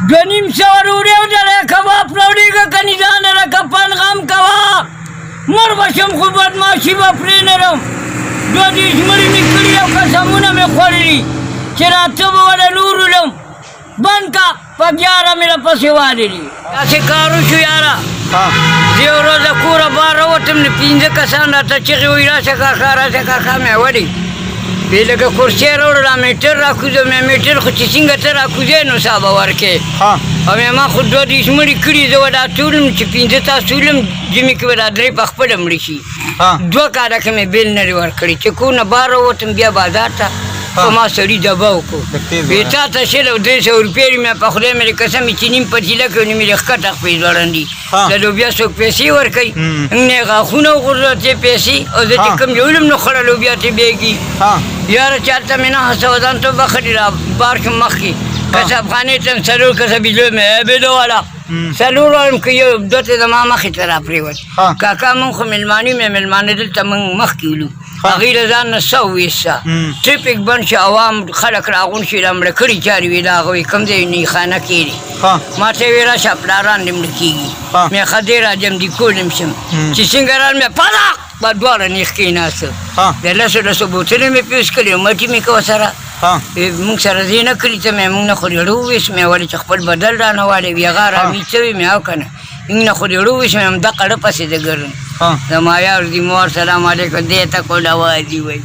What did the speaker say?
2.5 روړې او ډېری کباب راوړېږه کني ځان لکه پنغم کوه مر بشم خو بدماشي به پرې نرم 2 مړي مې کړي او قسمونه مې خوړلي چې راته به وړه نور ولم بند کا په 11 مې راپسې واللي داسې کار وشو یاره زه یو ورځ کوره بار راوتم نو 15 کسان راته چغې وایي راشه کاکا راشه کاکا مې وړې وی لکه کرسۍ راوړله میټر راکوزه مې میټر خو چې څنګه ته راکوزې نو سا به ورکې او مې ما خو 2 مړي کړي زه به دا ټولم چې 15 تاسو ولم جمعې کې به دا 3 په خپله مړي شي 2 کاله کې مې بیل نرې ورکړي چې کونه بار راوتم بیا بازار ته خو ما سړي دبه وکړو وی تا ته 300 روپۍ مې په خدای مې قسم چې نیم پتیله کړو نو مې ښکته خپې ځوړندي د لوبیا څوک پیسې ورکوي نه غاښونه وغورځوه ته پیسې او زه چې کوم جوړم نو خړه لوبیا ته بیږي یاره چاته مې 900 ځان ته بخلي را بار شم مخکې کسبخانې ته څلور کسه بجلو مې بېدو والا څلور وایم که یو دوه ته زما مخې ته را پرېوت کاکا مونږ خو مېلمانه مې مېلمانه دلته مونږ مخکې ولو هغوی له ځان نه 100 ویسته ټریفک بند شي عوام خلک راغونډ شي دا مړه کړي چارې وي د هغوی کوم ځای نیخانه کې دي ما ته یې ویې راشه پلاران دې مړه کېږي مې ښه دی راځم دي کولم شم چې څنګه رال مې پدق به دواړه نیخ کېناسته د 10 بوتلې مې پیوس کړي مټې مې که ورسره مونږ سره ځای نه کړي ته مې مونږ نه خو ډېړه وویست مې ولې چې خپل بدل رانه والی وي هغه رامي څه وي مې او که نه مونږ نه خو ډېړه وویست مې همدغه ډه پسې د ګرم زما یار دي مور سلام علیکم دې ته کول اوازي وایي